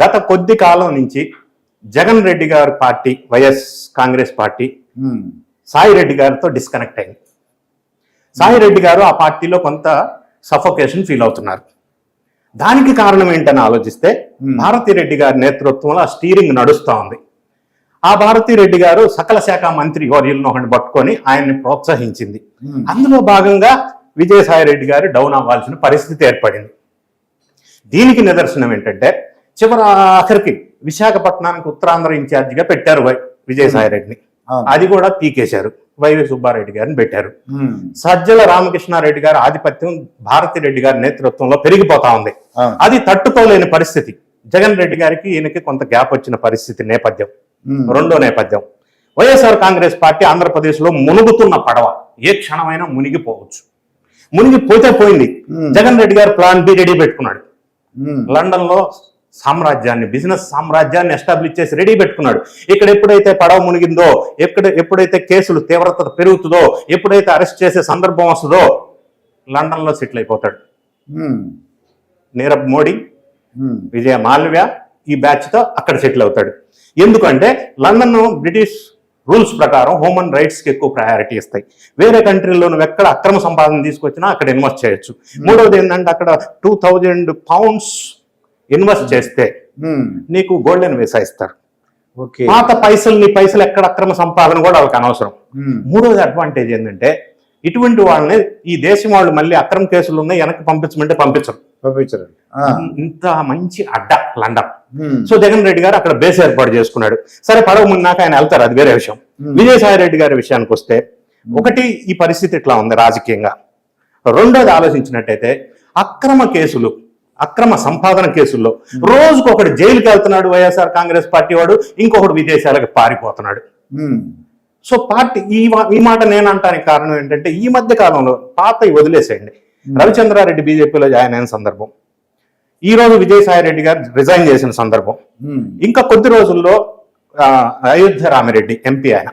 గత కొద్ది కాలం నుంచి జగన్ రెడ్డి గారి party YS Congress party Sai Reddy గారితో డిస్కనెక్ట్ అయింది. సాయి రెడ్డి గారు ఆ పార్టీలో కొంత సఫోకేషన్ ఫీల్ అవుతున్నారు. దానికి కారణం ఏంటని ఆలోచిస్తే భారతిరెడ్డి గారి నేతృత్వంలో ఆ స్టీరింగ్ నడుస్తూ ఉంది. ఆ భారతిరెడ్డి గారు సకల శాఖ మంత్రి వర్యులను ఒకటి పట్టుకొని ఆయన్ని ప్రోత్సహించింది. అందులో భాగంగా విజయసాయి రెడ్డి గారు డౌన్ అవ్వాల్సిన పరిస్థితి ఏర్పడింది. దీనికి నిదర్శనం ఏంటంటే ఆఖరికి విశాఖపట్నానికి ఉత్తరాంధ్ర ఇన్ఛార్జిగా పెట్టారు విజయసాయి రెడ్డిని. అది కూడా పీకేశారు. వైవి సుబ్బారెడ్డి గారిని పెట్టారు. సజ్జల రామకృష్ణారెడ్డి గారి ఆధిపత్యం భారతిరెడ్డి గారి నేతృత్వంలో పెరిగిపోతా ఉంది. అది తట్టుకోలేని పరిస్థితి. జగన్ రెడ్డి గారికి ఈయనకి కొంత గ్యాప్ వచ్చిన పరిస్థితి నేపథ్యం. రెండో నేపథ్యం, వైఎస్ఆర్ కాంగ్రెస్ పార్టీ ఆంధ్రప్రదేశ్ లో మునుగుతున్న పడవ ఏ క్షణమైనా మునిగిపోవచ్చు. మునిగిపోతే పోయింది. జగన్ రెడ్డి గారు ప్లాన్ బి రెడీ పెట్టుకున్నాడు. లండన్ లో సామ్రాజ్యాన్ని, బిజినెస్ సామ్రాజ్యాన్ని ఎస్టాబ్లిష్ చేసి రెడీ పెట్టుకున్నాడు. ఇక్కడ ఎప్పుడైతే పడవ మునిగిందో, ఎప్పుడైతే కేసులు తీవ్రత పెరుగుతుందో, ఎప్పుడైతే అరెస్ట్ చేసే సందర్భం వస్తుందో లండన్ లో సెటిల్ అయిపోతాడు. నీరవ్ మోడీ, విజయ మాల్యా ఈ బ్యాచ్ తో అక్కడ సెటిల్ అవుతాడు. ఎందుకంటే లండన్ బ్రిటిష్ రూల్స్ ప్రకారం హ్యూమన్ రైట్స్ కి ఎక్కువ ప్రయారిటీ ఇస్తాయి. వేరే కంట్రీలో నువ్వు ఎక్కడ అక్రమ సంపాదన తీసుకొచ్చినా అక్కడ ఇన్వెస్ట్ చేయొచ్చు. మూడవది ఏంటంటే అక్కడ 2000 pounds ఇన్వెస్ట్ చేస్తే నీకు గోల్డెన్ వీసా ఇస్తారు. పాత నీ పైసలు ఎక్కడ అక్రమ సంపాదన కూడా వాళ్ళకి అనవసరం. మూడోది అడ్వాంటేజ్ ఏంటంటే ఇటువంటి వాళ్ళని ఈ దేశం వాళ్ళు మళ్ళీ అక్రమ కేసులు ఉన్నాయి వెనక్కి పంపించమంటే పంపించరు. ఇంత మంచి అడ్డ లండన్. సో జగన్ రెడ్డి గారు అక్కడ బేస్ ఏర్పాటు చేసుకున్నాడు. సరే పడవ మున్నాక ఆయన వెళ్తారు, అది వేరే విషయం. విజయసాయి రెడ్డి గారి విషయానికి వస్తే ఒకటి ఈ పరిస్థితి ఇట్లా ఉంది రాజకీయంగా. రెండోది ఆలోచించినట్టయితే అక్రమ సంపాదన కేసుల్లో రోజుకొకటి జైలుకి వెళ్తున్నాడు వైఎస్ఆర్ కాంగ్రెస్ పార్టీ వాడు, ఇంకొకటి విదేశాలకు పారిపోతున్నాడు. సో పార్టీ ఈ మాట నేను అంటానికి కారణం ఏంటంటే ఈ మధ్య కాలంలో పాత వదిలేసేయండి. రవిచంద్రారెడ్డి బీజేపీలో జాయిన్ అయిన సందర్భం, ఈ రోజు విజయసాయి రెడ్డి గారు రిజైన్ చేసిన సందర్భం, ఇంకా కొద్ది రోజుల్లో అయోధ్య రామిరెడ్డి ఎంపీ, ఆయన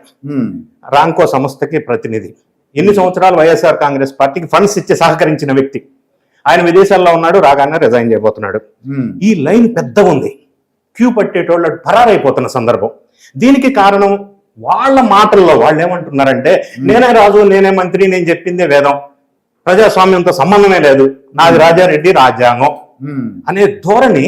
రాంకో సంస్థకి ప్రతినిధి, ఎన్ని సంవత్సరాలు వైఎస్ఆర్ కాంగ్రెస్ పార్టీకి ఫండ్స్ ఇచ్చి సహకరించిన వ్యక్తి, ఆయన విదేశాల్లో ఉన్నాడు, రాగానే రిజైన్ చేయబోతున్నాడు. ఈ లైన్ పెద్దగా ఉంది. క్యూ పట్టేటోళ్ళు పరారైపోతున్న సందర్భం. దీనికి కారణం వాళ్ళ మాటల్లో వాళ్ళు ఏమంటున్నారంటే నేనే రాజు, నేనే మంత్రి, నేను చెప్పిందే వేదం, ప్రజాస్వామ్యంతో సంబంధమే లేదు, నాది రాజారెడ్డి రాజ్యాంగం అనే ధోరణి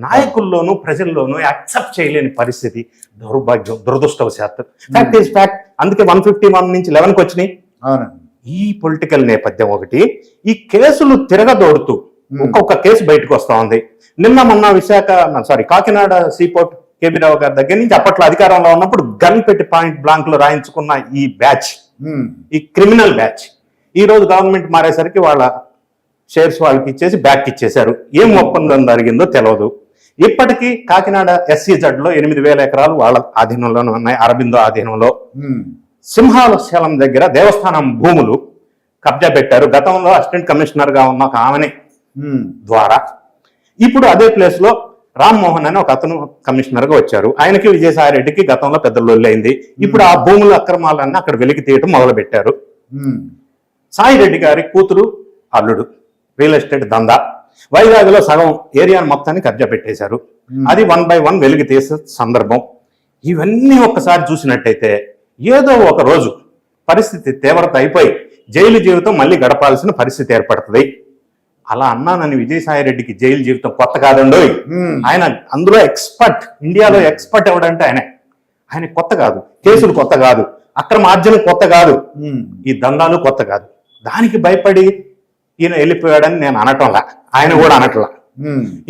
నాయకుల్లోనూ ప్రజల్లోనూ యాక్సెప్ట్ చేయలేని పరిస్థితి. దౌర్భాగ్యం, దురదృష్టవశాత్తు. Fact is fact. అందుకే 151 నుంచి 11కి వచ్చినాయి. ఈ పొలిటికల్ నేపథ్యం ఒకటి, ఈ కేసులు తిరగదోడుతూ ఒక్కొక్క కేసు బయటకు వస్తా ఉంది. నిన్న మొన్న కాకినాడ సీపోర్ట్ కేబీ రావు గారి దగ్గర నుంచి అప్పట్లో అధికారంలో ఉన్నప్పుడు గన్ పెట్టి పాయింట్ బ్లాంక్ లో రాయించుకున్న ఈ బ్యాచ్, ఈ క్రిమినల్ బ్యాచ్, ఈ రోజు గవర్నమెంట్ మారేసరికి వాళ్ళ షేర్స్ వాళ్ళకి ఇచ్చేసి బ్యాక్ ఇచ్చేశారు. ఏం ఒప్పందం జరిగిందో తెలియదు. ఇప్పటికీ కాకినాడ SEZ లో 8,000 ఎకరాలు వాళ్ళ ఆధీనంలోనే ఉన్నాయి, అరబిందో ఆధీనంలో. సింహాచలం దగ్గర దేవస్థానం భూములు కబ్జా పెట్టారు. గతంలో అసిస్టెంట్ కమిషనర్ గా ఉన్న ఒక ఆమెని ద్వారా ఇప్పుడు అదే ప్లేస్ లో రామ్మోహన్ అని ఒక అతను కమిషనర్ గా వచ్చారు. ఆయనకి విజయసాయి రెడ్డికి గతంలో పెద్ద లొల్లైంది. ఇప్పుడు ఆ భూముల అక్రమాలన్నీ అక్కడ వెలికి తీయటం మొదలు పెట్టారు. సాయి రెడ్డి గారి కూతురు అల్లుడు రియల్ ఎస్టేట్ దందా, వైజాగ్ లో సగం ఏరియాను మొత్తాన్ని కబ్జా పెట్టేశారు. అది 1 by 1 వెలికి తీసే సందర్భం. ఇవన్నీ ఒక్కసారి చూసినట్టయితే ఏదో ఒక రోజు పరిస్థితి తీవ్రత అయిపోయి జైలు జీవితం మళ్ళీ గడపాల్సిన పరిస్థితి ఏర్పడుతుంది. అలా అన్నానని విజయసాయి రెడ్డికి జైలు జీవితం కొత్త కాదండో. ఆయన అందులో ఎక్స్పర్ట్, ఇండియాలో ఎక్స్పర్ట్ ఎవడంటే ఆయన కొత్త కాదు, కేసులు కొత్త కాదు, అక్రమార్జన కొత్త కాదు, ఈ దందాలు కొత్త కాదు. దానికి భయపడి ఈయన వెళ్ళిపోయాడని నేను అనటంలా, ఆయన కూడా అనట్లా.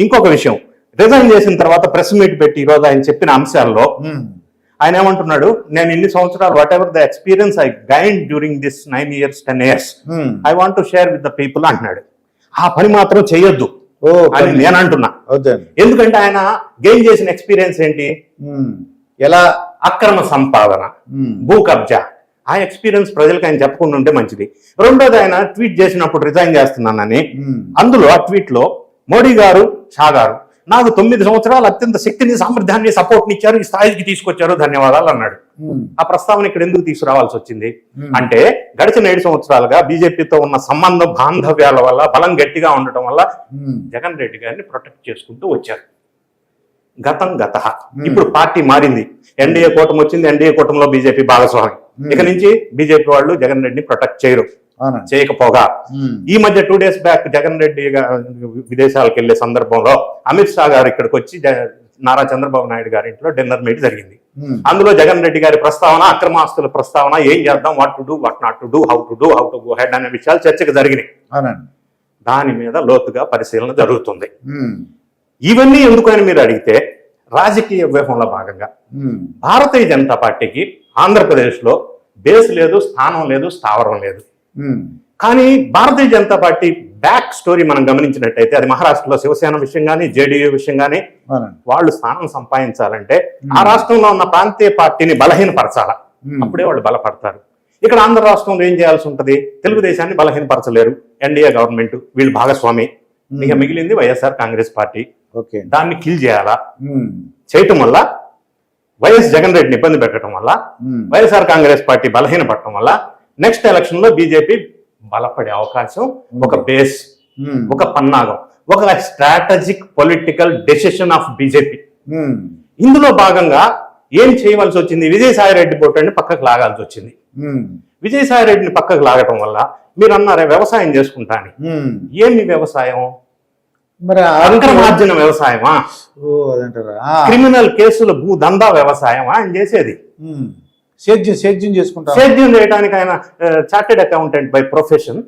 ఇంకొక విషయం, రిజైన్ చేసిన తర్వాత ప్రెస్ మీట్ పెట్టి ఈరోజు ఆయన చెప్పిన అంశాల్లో ఆయన ఏమంటున్నాడు, నేను ఇన్ని సంవత్సరాలు what ever the experience I gain during this 9 years 10 years I want to share with the people అంటున్నాడు. ఆ పని మాత్రం చేయొద్దు అని నేను అంటున్నా. ఎందుకంటే ఆయన గెయిన్ చేసిన ఎక్స్పీరియన్స్ ఏంటి, ఎలా అక్రమ సంపాదన, భూ కబ్జా, ఆ ఎక్స్పీరియన్స్ ప్రజలకు ఆయన చెప్పకుండా ఉంటే మంచిది. రెండోది, ఆయన ట్వీట్ చేసినప్పుడు రిజైన్ చేస్తున్నానని, అందులో ఆ ట్వీట్ లో మోడీ గారు, షా గారు నాకు 9 సంవత్సరాలు అత్యంత శక్తిని, సామర్థ్యాన్ని, సపోర్ట్ని ఇచ్చారు, ఈ స్థాయికి తీసుకొచ్చారు, ధన్యవాదాలు అన్నాడు. ఆ ప్రస్తావన ఇక్కడ ఎందుకు తీసుకురావాల్సి వచ్చింది అంటే గడిచిన 7 సంవత్సరాలుగా బీజేపీతో ఉన్న సంబంధ బాంధవ్యాల వల్ల, బలం గట్టిగా ఉండటం వల్ల జగన్ రెడ్డి గారిని ప్రొటెక్ట్ చేసుకుంటూ వచ్చారు. గతం గత. ఇప్పుడు పార్టీ మారింది, ఎన్డీఏ కూటమి వచ్చింది, ఎన్డీఏ కూటమిలో బీజేపీ భాగస్వామి. ఇక నుంచి బీజేపీ వాళ్ళు జగన్ రెడ్డిని ప్రొటెక్ట్ చేయరు. చేయకపోగా ఈ మధ్య 2 days బ్యాక్ జగన్ రెడ్డి విదేశాలకు వెళ్లే సందర్భంలో అమిత్ షా గారు ఇక్కడికి వచ్చి నారా చంద్రబాబు నాయుడు గారి ఇంట్లో డిన్నర్ మీట్ జరిగింది. అందులో జగన్ రెడ్డి గారి ప్రస్తావన, అక్రమాస్తుల ప్రస్తావన, ఏం చేద్దాం, what to do, what not to do, how to go head అనే విషయాలు చర్చకు జరిగినాయి. దాని మీద లోతుగా పరిశీలన జరుగుతుంది. ఇవన్నీ ఎందుకని మీరు అడిగితే, రాజకీయ వ్యూహంలో భాగంగా భారతీయ జనతా పార్టీకి ఆంధ్రప్రదేశ్లో బేస్ లేదు, స్థానం లేదు, స్థావరం లేదు. కానీ Bharatiya Janata party back story మనం గమనించినట్టయితే, అది మహారాష్ట్రలో శివసేన విషయం కానీ, జేడీయూ విషయం కానీ, వాళ్ళు స్థానం సంపాదించాలంటే ఆ రాష్ట్రంలో ఉన్న ప్రాంతీయ పార్టీని బలహీనపరచాల, అప్పుడే వాళ్ళు బలపడతారు. ఇక్కడ ఆంధ్ర రాష్ట్రంలో ఏం చేయాల్సి ఉంటుంది? తెలుగుదేశాన్ని బలహీనపరచలేరు, ఎన్డీఏ గవర్నమెంట్ వీళ్ళు భాగస్వామి, ఇక మిగిలింది వైఎస్ఆర్ కాంగ్రెస్ పార్టీ. దాన్ని కిల్ చేయాలా, చేయటం వల్ల వైఎస్ జగన్ రెడ్డిని ఇబ్బంది పెట్టడం వల్ల, వైఎస్ఆర్ కాంగ్రెస్ పార్టీ బలహీనపడటం వల్ల నెక్స్ట్ ఎలక్షన్ లో బీజేపీ బలపడే అవకాశం, ఒక బేస్, ఒక పన్నాగం, ఒక strategic political decision of BJP. ఇందులో భాగంగా ఏం చేయవలసి వచ్చింది? విజయసాయి రెడ్డి బోటని పక్కకు లాగాల్సి వచ్చింది. విజయసాయి రెడ్డిని పక్కకు లాగటం వల్ల మీరు అన్నారే వ్యవసాయం చేసుకుంటా అని. ఏమి వ్యవసాయం? మరి అక్రమార్జన వ్యవసాయమా? క్రిమినల్ కేసుల భూ దందా వ్యవసాయమా ఆయన చేసేది? సేద్యం చేసుకుంటా. సేద్యం చేయడానికి ఆయన చార్టెడ్ అకౌంటెంట్ బై ప్రొఫెషన్.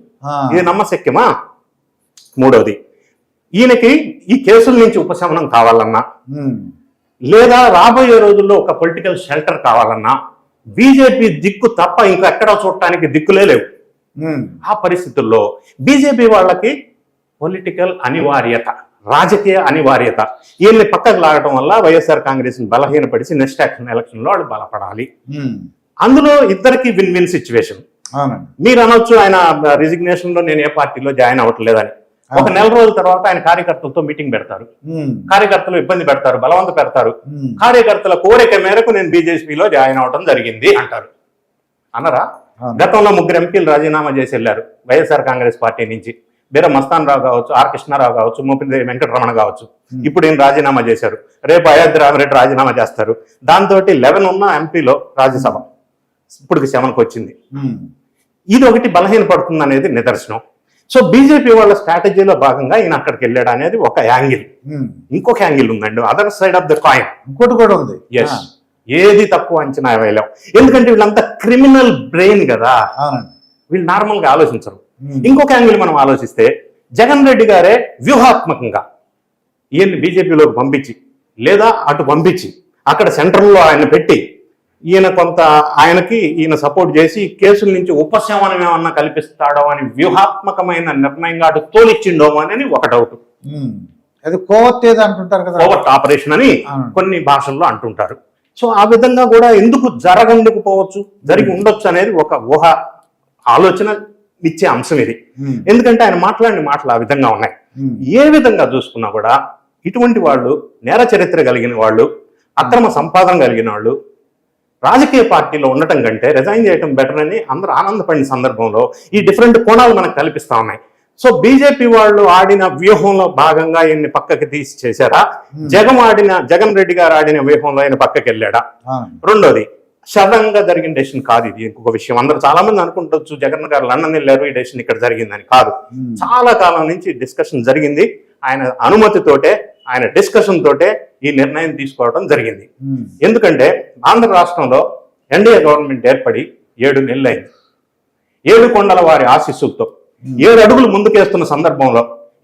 ఇది నమ్మశక్యమా? మూడోది, ఈయనకి ఈ కేసుల నుంచి ఉపశమనం కావాలన్నా, లేదా రాబోయే రోజుల్లో ఒక పొలిటికల్ షెల్టర్ కావాలన్నా బీజేపీ దిక్కు తప్ప ఇంకా ఎక్కడా చూడటానికి దిక్కులే లేవు. ఆ పరిస్థితుల్లో బీజేపీ వాళ్ళకి పొలిటికల్ అనివార్యత, రాజకీయ అనివార్యత, వీళ్ళని పక్కకు లాగటం వల్ల వైఎస్ఆర్ కాంగ్రెస్ ని బలహీనపడిచి నెక్స్ట్ ఎలక్షన్ లో వాళ్ళు బలపడాలి. అందులో ఇద్దరికి విన్ విన్ సిచ్యువేషన్. మీరు అనొచ్చు ఆయన రిజిగ్నేషన్ లో నేను ఏ పార్టీలో జాయిన్ అవ్వట్లేదని. ఒక నెల రోజుల తర్వాత ఆయన కార్యకర్తలతో మీటింగ్ పెడతారు, కార్యకర్తలు ఇబ్బంది పెడతారు, బలవంత పెడతారు. కార్యకర్తల కోరిక మేరకు నేను బీజేపీలో జాయిన్ అవడం జరిగింది అంటారు. అన్నరా? గతంలో 3 ఎంపీలు రాజీనామా చేసి వెళ్ళారు వైఎస్ఆర్ కాంగ్రెస్ పార్టీ నుంచి. బీర మస్తాన్ రావు కావచ్చు, ఆర్ కృష్ణారావు కావచ్చు, మోపిదేవి వెంకటరమణ కావచ్చు. ఇప్పుడు ఈయన రాజీనామా చేశారు, రేపు అయోధ్య రామరెడ్డి రాజీనామా చేస్తారు. దాంతో 11 ఉన్న ఎంపీలో రాజ్యసభ ఇప్పుడు 7కి వచ్చింది. ఇది ఒకటి బలహీనపడుతుంది అనేది నిదర్శనం. సో బీజేపీ వాళ్ళ స్ట్రాటజీలో భాగంగా ఈయన అక్కడికి వెళ్ళాడు అనేది ఒక యాంగిల్. ఇంకొక యాంగిల్ ఉందండి, other side of the coin ఇంకోటి కూడా ఉంది. ఎస్, ఏది తక్కువ అంచనా వేయలేం. ఎందుకంటే వీళ్ళంతా క్రిమినల్ బ్రెయిన్ కదా, వీళ్ళు నార్మల్ గా ఆలోచించరు. ఇంకొక యాంగిల్ మనం ఆలోచిస్తే, జగన్ రెడ్డి గారే వ్యూహాత్మకంగా ఈయన్ని బీజేపీలోకి పంపించి, లేదా అటు పంపించి అక్కడ సెంట్రల్లో ఆయన పెట్టి, ఈయన కొంత ఈయన సపోర్ట్ చేసి కేసుల నుంచి ఉపశమనం ఏమన్నా కల్పిస్తాడో అని వ్యూహాత్మకమైన నిర్ణయంగా అటు తోలిచ్చిండోమో అని ఒక డౌట్. అది కోవర్ట్ ఏదో అంటుంటారు కదా, కోవర్ట్ ఆపరేషన్ అని కొన్ని భాషల్లో అంటుంటారు. సో ఆ విధంగా కూడా ఎందుకు జరగకపోవచ్చు, జరిగి ఉండొచ్చు అనేది ఒక ఊహ ఆలోచన ఇచ్చే అంశం ఇది. ఎందుకంటే ఆయన మాట్లాడిన మాటలు ఆ విధంగా ఉన్నాయి. ఏ విధంగా చూసుకున్నా కూడా ఇటువంటి వాళ్ళు, నేర చరిత్ర కలిగిన వాళ్ళు, అక్రమ సంపాదన కలిగిన వాళ్ళు రాజకీయ పార్టీలో ఉండటం కంటే రిజైన్ చేయడం బెటర్ అని అందరూ ఆనందపడిన సందర్భంలో ఈ డిఫరెంట్ కోణాలు మనకు కల్పిస్తా ఉన్నాయి. సో బీజేపీ వాళ్ళు ఆడిన వ్యూహంలో భాగంగా ఈయన్ని పక్కకి తీసి చేశారా? జగన్ రెడ్డి గారు ఆడిన వ్యూహంలో ఆయన పక్కకి వెళ్ళాడా? రెండోది, సడన్ గా జరిగిన డెసిషన్ కాదు ఇది. ఇంకొక విషయం, అందరూ చాలా మంది అనుకుంటొచ్చు జగన్ గారు లండన్ వెళ్ళారు, ఈ డెసిషన్ ఇక్కడ జరిగిందని. కాదు, చాలా కాలం నుంచి డిస్కషన్ జరిగింది. ఆయన అనుమతితోటే, ఆయన డిస్కషన్ తోటే ఈ నిర్ణయం తీసుకోవడం జరిగింది. ఎందుకంటే ఆంధ్ర రాష్ట్రంలో ఎన్డీఏ గవర్నమెంట్ ఏర్పడి 7 నెలలు అయింది. 7 కొండల వారి ఆశీస్సులతో 7 అడుగులు ముందుకేస్తున్న సందర్భంలో,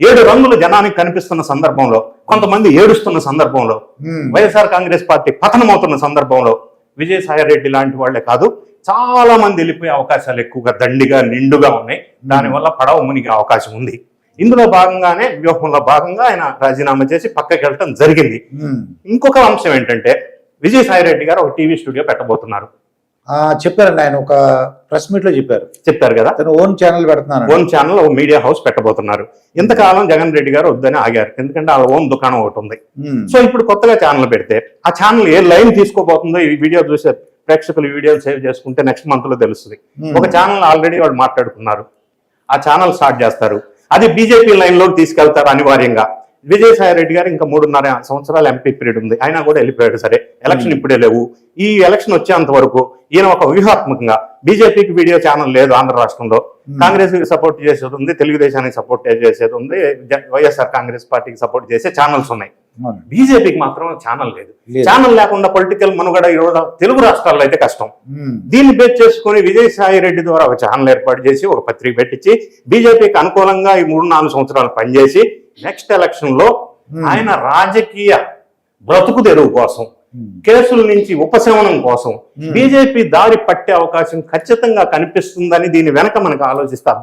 7 రంగులు జనానికి కనిపిస్తున్న సందర్భంలో, కొంతమంది ఏడుస్తున్న సందర్భంలో, వైఎస్ఆర్ కాంగ్రెస్ పార్టీ పతనమవుతున్న సందర్భంలో విజయసాయి రెడ్డి లాంటి వాళ్లే కాదు, చాలా మంది వెళ్ళిపోయే అవకాశాలు ఎక్కువగా దండిగా నిండుగా ఉన్నాయి. దానివల్ల పడవ మునిగే అవకాశం ఉంది. ఇందులో భాగంగానే వ్యూహంలో భాగంగా ఆయన రాజీనామా చేసి పక్కకి వెళ్ళటం జరిగింది. ఇంకొక అంశం ఏంటంటే, విజయసాయి రెడ్డి గారు ఒక టీవీ స్టూడియో పెట్టబోతున్నారు. చెప్పారండి, ఆయన ఒక ప్రెస్ మీట్ లో చెప్పారు కదా, ఓన్ ఛానల్ పెడుతున్నారు, ఓన్ ఛానల్, ఓ మీడియా హౌస్ పెట్టబోతున్నారు. ఇంతకాలం జగన్ రెడ్డి గారు వద్దని ఆగారు, ఎందుకంటే వాళ్ళ ఓన్ దుకాణం ఒకటి ఉంది. సో ఇప్పుడు కొత్తగా ఛానల్ పెడితే ఆ ఛానల్ ఏ లైన్ తీసుకోబోతుందో ఈ వీడియో చూసే ప్రేక్షకులు వీడియోలు సేవ్ చేసుకుంటే నెక్స్ట్ మంత్ లో తెలుస్తుంది. ఒక ఛానల్ ఆల్రెడీ వాళ్ళు మాట్లాడుకున్నారు, ఆ ఛానల్ స్టార్ట్ చేస్తారు. అది బీజేపీ లైన్ లోకి తీసుకెళ్తారు అనివార్యంగా. విజయసాయి రెడ్డి గారు ఇంకా 3.5 సంవత్సరాలు ఎంపీ పీరియడ్ ఉంది, అయినా కూడా వెళ్ళిపోయాడు. సరే, ఎలక్షన్ ఇప్పుడే లేవు. ఈ ఎలక్షన్ వచ్చేంత వరకు ఈయన ఒక వ్యూహాత్మకంగా, బీజేపీకి వీడియో ఛానల్ లేదు ఆంధ్ర రాష్ట్రంలో, కాంగ్రెస్ కి సపోర్ట్ చేసేది ఉంది, తెలుగుదేశానికి సపోర్ట్ చేసేది ఉంది, వైఎస్ఆర్ కాంగ్రెస్ పార్టీకి సపోర్ట్ చేసే ఛానల్స్ ఉన్నాయి. బీజేపీకి మాత్రం ఛానల్ లేదు. ఛానల్ లేకుండా పొలిటికల్ మనుగడ ఈరోజు తెలుగు రాష్ట్రాల్లో అయితే కష్టం. దీన్ని బేస్ చేసుకుని విజయసాయి రెడ్డి ద్వారా ఒక ఛానల్ ఏర్పాటు చేసి ఒక పత్రిక పెట్టించి బీజేపీకి అనుకూలంగా ఈ 3-4 సంవత్సరాలు పనిచేసి నెక్స్ట్ ఎలక్షన్ లో ఆయన రాజకీయ బ్రతుకు తెరువు కోసం, కేసుల నుంచి ఉపశమనం కోసం బీజేపీ దారి పట్టే అవకాశం ఖచ్చితంగా కనిపిస్తుందని దీని వెనక మనకు ఆలోచిస్తాం.